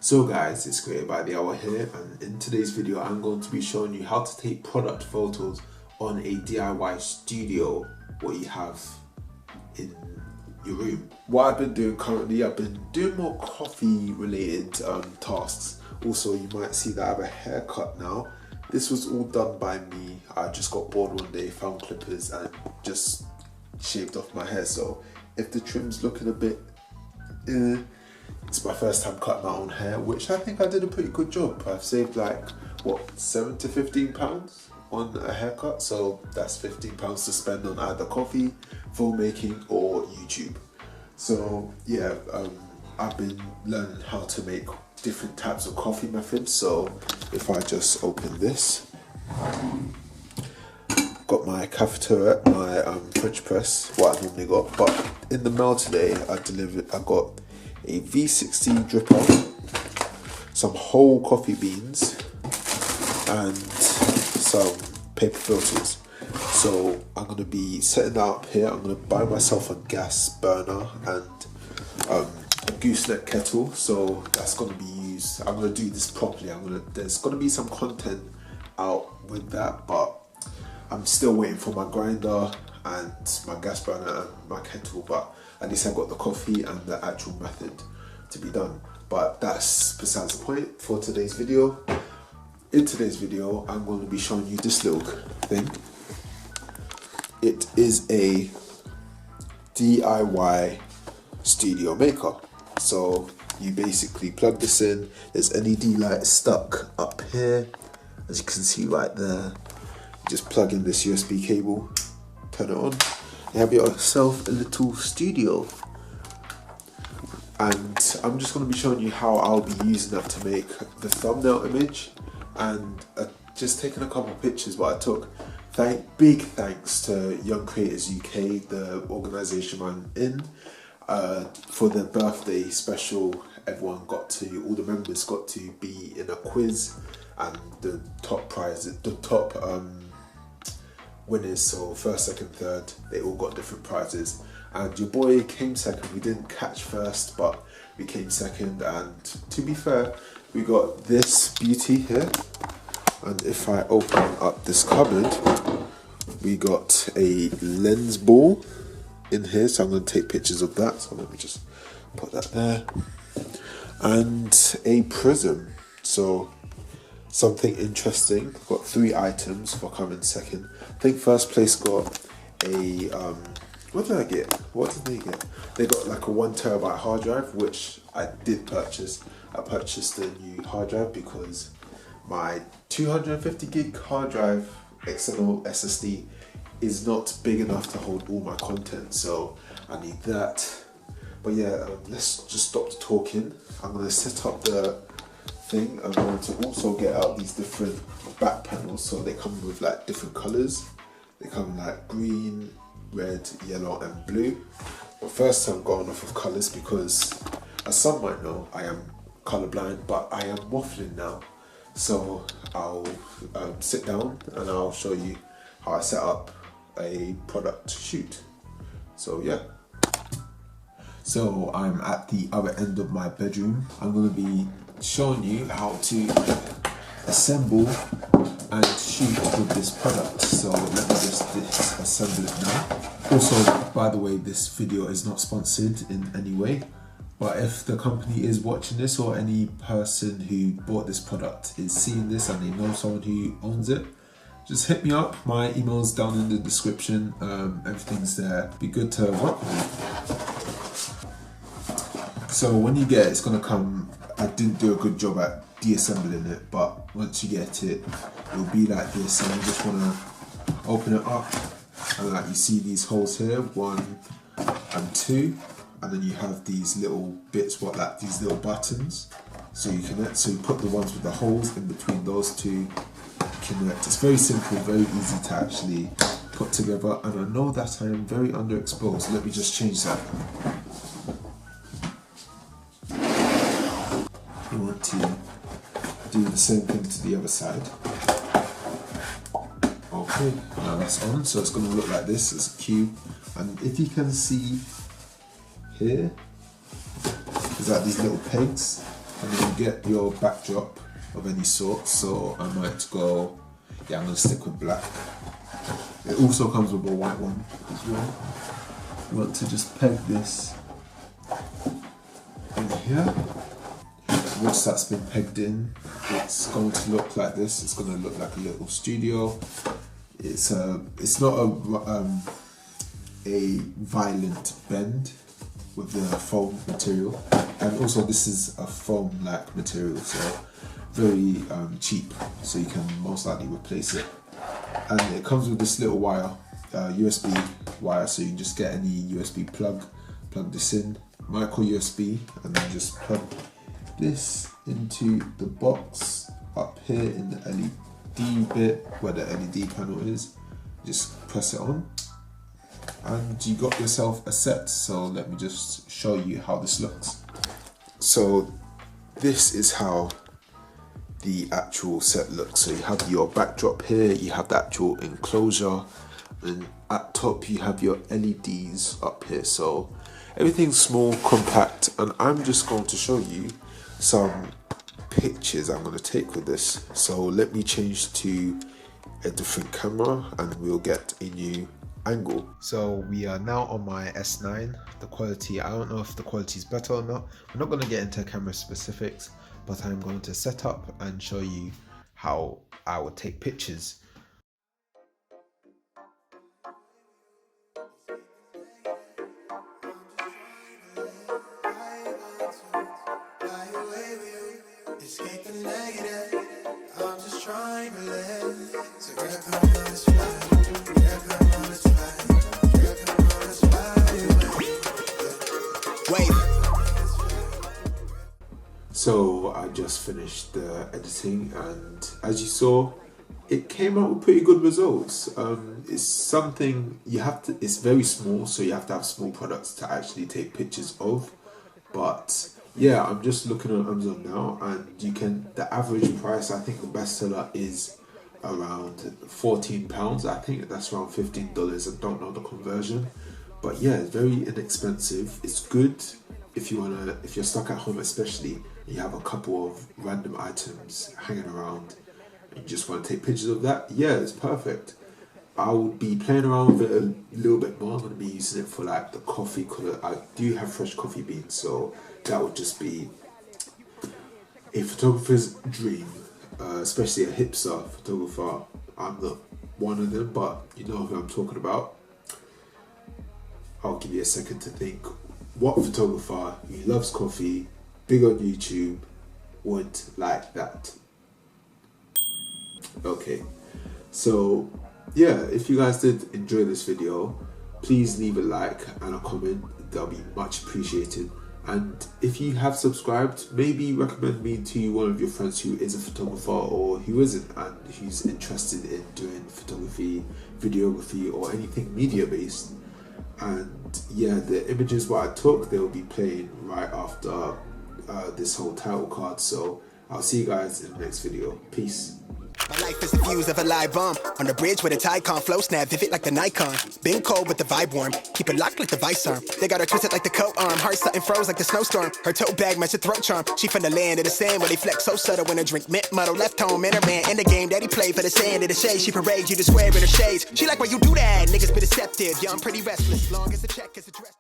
So guys, it's Greaterbythehour here, and in today's video I'm going to be showing you how to take product photos on a DIY studio, what you have in your room. What I've been doing currently, I've been doing more coffee related tasks. Also, you might see that I have a haircut now. This was all done by me. I just got bored one day, found clippers and just shaved off my hair. So if the trim's looking a bit it's my first time cutting my own hair, which I think I did a pretty good job. I've saved like, what, £7 to £15 on a haircut, so that's £15 to spend on either coffee, filmmaking or YouTube. So yeah, I've been learning how to make different types of coffee methods. So if I just open this, got my cafetiere, my French press, what I normally got, but in the mail today I got a V60 dripper, some whole coffee beans and some paper filters. So I'm going to be setting that up here. I'm going to buy myself a gas burner and a gooseneck kettle, so that's going to be used. I'm going to do this properly. There's going to be some content out with that, but I'm still waiting for my grinder and my gas burner and my kettle, but at least I've got the coffee and the actual method to be done. But that's besides the point for today's video. In today's video, I'm going to be showing you this little thing. It is a DIY studio maker. So you basically plug this in. There's LED light stuck up here, as you can see right there. Just plug in this USB cable, turn it on. You have yourself a little studio, and I'm just going to be showing you how I'll be using that to make the thumbnail image, and just taking a couple of pictures what I took. Big thanks to Young Creators UK, the organisation I'm in, for their birthday special. All the members got to be in a quiz, and the top prize, the top winners, so first, second, third, they all got different prizes, and your boy came second. We didn't catch first, but we came second, and to be fair, we got this beauty here. And if I open up this cupboard, we got a lens ball in here, so I'm going to take pictures of that, so let me just put that there, and a prism. So something interesting. Got 3 items for coming second. I think first place got a what did I get? What did they get? They got like a 1 terabyte hard drive, which I did purchase. I purchased a new hard drive because my 250 gig hard drive external SSD is not big enough to hold all my content, so I need that. But yeah, let's just stop the talking. I'm going to set up the thing. I'm going to also get out these different back panels, so they come with like different colors. They come like green, red, yellow and blue. But first I'm going off of colors because, as some might know, I am colorblind, but I am waffling now. So I'll sit down and I'll show you how I set up a product shoot. So yeah. So I'm at the other end of my bedroom. I'm going to be showing you how to assemble and shoot with this product. So let me just disassemble it now. Also, by the way, this video is not sponsored in any way, but if the company is watching this, or any person who bought this product is seeing this and they know someone who owns it, just hit me up. My email's down in the description. Everything's there. Be good to work with me. So when you get it, it's gonna come. I didn't do a good job at deassembling it, but once you get it, it'll be like this, and you just wanna open it up, and like you see these holes here, 1 and 2, and then you have these little bits, like these little buttons. So you connect. So you put the ones with the holes in between those two. Connect. It's very simple, very easy to actually put together, and I know that I am very underexposed. So let me just change that. You want to do the same thing to the other side. Okay, now that's on, so it's going to look like this. It's a cube, and if you can see here, there's like these little pegs. And then you get your backdrop of any sort. So I might go, yeah, I'm gonna stick with black. It also comes with a white one as well. You want to just peg this in here. Once that's been pegged in, it's going to look like this. It's going to look like a little studio. It's not a violent bend with the foam material, and also this is a foam-like material, so very cheap. So you can most likely replace it. And it comes with this little wire, USB wire, so you can just get any USB plug this in, micro USB, and then just plug this into the box up here in the LED bit where the LED panel is. Just press it on and you got yourself a set. So let me just show you how this looks. So this is how the actual set looks. So you have your backdrop here, you have the actual enclosure, and at top you have your LEDs up here. So everything's small, compact, and I'm just going to show you some pictures I'm going to take with this. So let me change to a different camera and we'll get a new angle. So we are now on my S9. The quality, I don't know if the quality is better or not. I'm not going to get into camera specifics, but I'm going to set up and show you how I would take pictures. So I just finished the editing, and as you saw, it came out with pretty good results. It's something you have to, it's very small, so you have to have small products to actually take pictures of. But yeah, I'm just looking on Amazon now, and you can, the average price, I think the bestseller is around £14. I think that's around $15. I don't know the conversion, but yeah, it's very inexpensive. It's good if you're stuck at home, especially, and you have a couple of random items hanging around and you just want to take pictures of that. Yeah, it's perfect. I will be playing around with it a little bit more. I'm going to be using it for like the coffee, because I do have fresh coffee beans, so that would just be a photographer's dream, especially a hipster photographer. I'm not one of them, but you know who I'm talking about. I'll give you a second to think. What photographer who loves coffee, big on YouTube, would like that? Okay, so yeah, if you guys did enjoy this video, please leave a like and a comment. That'll be much appreciated. And if you have subscribed, maybe recommend me to one of your friends who is a photographer or who isn't, and who's interested in doing photography, videography, or anything media based. And yeah, the images what I took, they'll be playing right after this whole title card. So I'll see you guys in the next video. Peace. My life is the fuse of a live bomb. On the bridge where the Tycon flow snap, vivid like the Nikon. Been cold but the vibe warm. Keep it locked like the vice arm. They got her twisted like the coat arm. Heart something froze like the snowstorm. Her tote bag match her throat charm. She from the land of the sand where they flex so subtle when her drink mint muddle. Left home in her man in the game that he played for the sand of the shade. She parades you to square in her shades. She like why you do that. Niggas be deceptive. Yeah, I'm pretty restless. Long as the check is addressed.